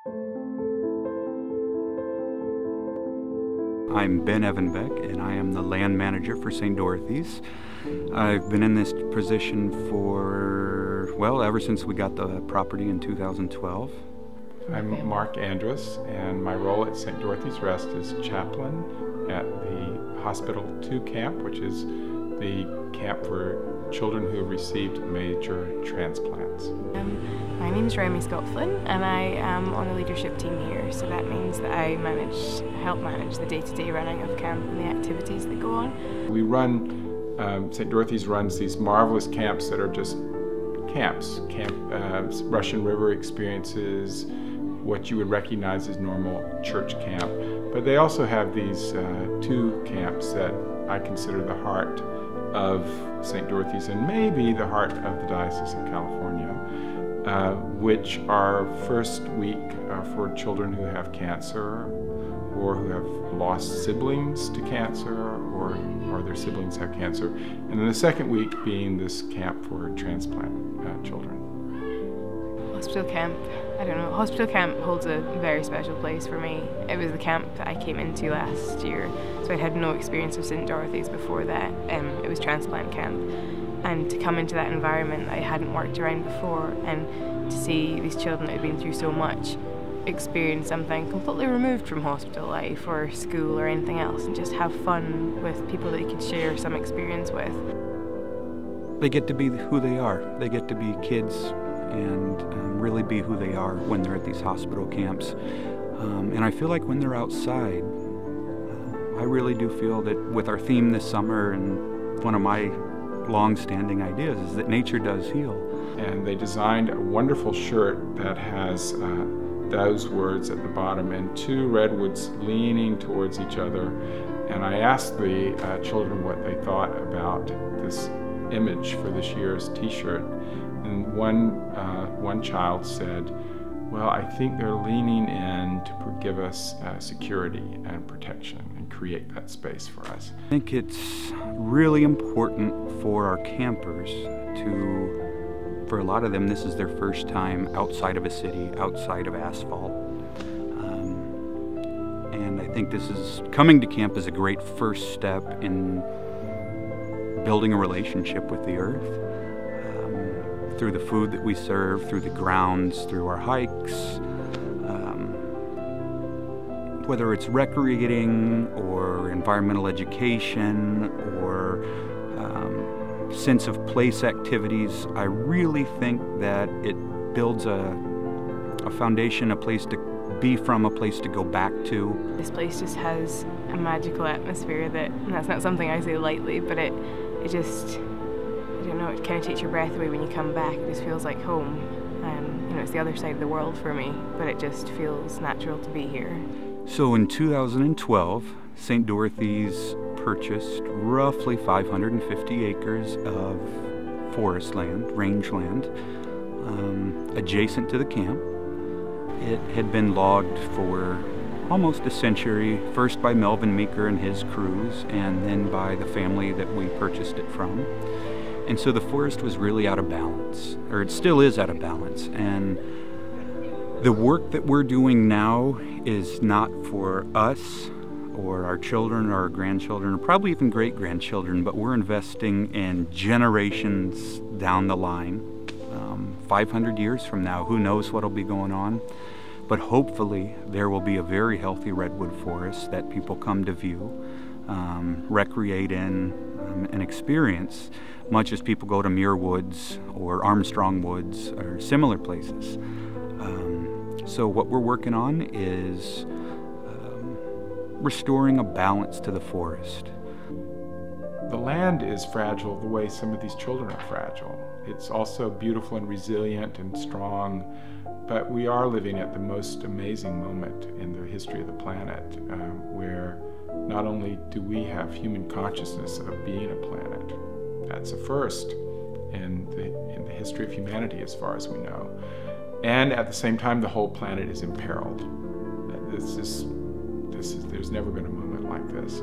I'm Ben Evanbeck, and I am the land manager for St. Dorothy's. I've been in this position for, well, ever since we got the property in 2012. I'm Mark Andrus, and my role at St. Dorothy's Rest is chaplain at the Hospital 2 camp, which is the camp for children who have received major transplants. My name is Remy Scotland, and I am on the leadership team here, so that means that I help manage the day-to-day running of camp and the activities that go on. We run, St. Dorothy's runs these marvelous camps that are just camps, Russian River experiences, what you would recognize as normal church camp. But they also have these 2 camps that I consider the heart of St. Dorothy's and maybe the heart of the Diocese of California, which are first week for children who have cancer or who have lost siblings to cancer or their siblings have cancer. And then the second week being this camp for transplant children. Hospital camp, I don't know, hospital camp holds a very special place for me. It was the camp that I came into last year, so I had no experience of St. Dorothy's before that. It was transplant camp, and to come into that environment I hadn't worked around before, and to see these children that had been through so much experience something completely removed from hospital life or school or anything else, and just have fun with people that you could share some experience with. They get to be who they are. They get to be kids and really be who they are when they're at these hospital camps. And I feel like when they're outside, I really do feel that with our theme this summer, and one of my long-standing ideas is that nature does heal. And they designed a wonderful shirt that has those words at the bottom and 2 redwoods leaning towards each other. And I asked the children what they thought about this image for this year's t-shirt. And one child said, well, I think they're leaning in to give us security and protection and create that space for us. I think it's really important for our campers for a lot of them, this is their first time outside of a city, outside of asphalt. And I think coming to camp is a great first step in building a relationship with the earth. Through the food that we serve, through the grounds, through our hikes, whether it's recreating or environmental education or sense of place activities, I really think that it builds a foundation, a place to be from, a place to go back to. This place just has a magical atmosphere and that's not something I say lightly, but it just, I don't know, it kind of takes your breath away when you come back. It just feels like home. You know, it's the other side of the world for me, but it just feels natural to be here. So in 2012, St. Dorothy's purchased roughly 550 acres of forest land, rangeland, adjacent to the camp. It had been logged for almost a century, first by Melvin Meeker and his crews, and then by the family that we purchased it from. And so the forest was really out of balance, or it still is out of balance. And the work that we're doing now is not for us or our children or our grandchildren, or probably even great-grandchildren, but we're investing in generations down the line. 500 years from now, who knows what'll be going on, but hopefully there will be a very healthy redwood forest that people come to view, recreate in, and experience, much as people go to Muir Woods or Armstrong Woods or similar places. So what we're working on is restoring a balance to the forest. The land is fragile the way some of these children are fragile. It's also beautiful and resilient and strong, but we are living at the most amazing moment in the history of the planet, where not only do we have human consciousness of being a planet, that's a first in the history of humanity as far as we know, and at the same time the whole planet is imperiled. There's never been a moment like this.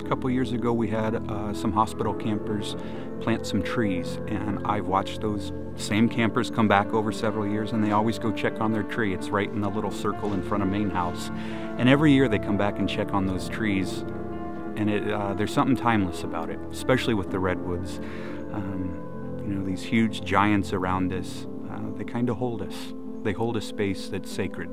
A couple years ago we had some hospital campers plant some trees, and I've watched those same campers come back over several years, and they always go check on their tree. It's right in the little circle in front of main house. And every year they come back and check on those trees, and there's something timeless about it, especially with the redwoods. You know, these huge giants around us, they kind of hold us. They hold a space that's sacred.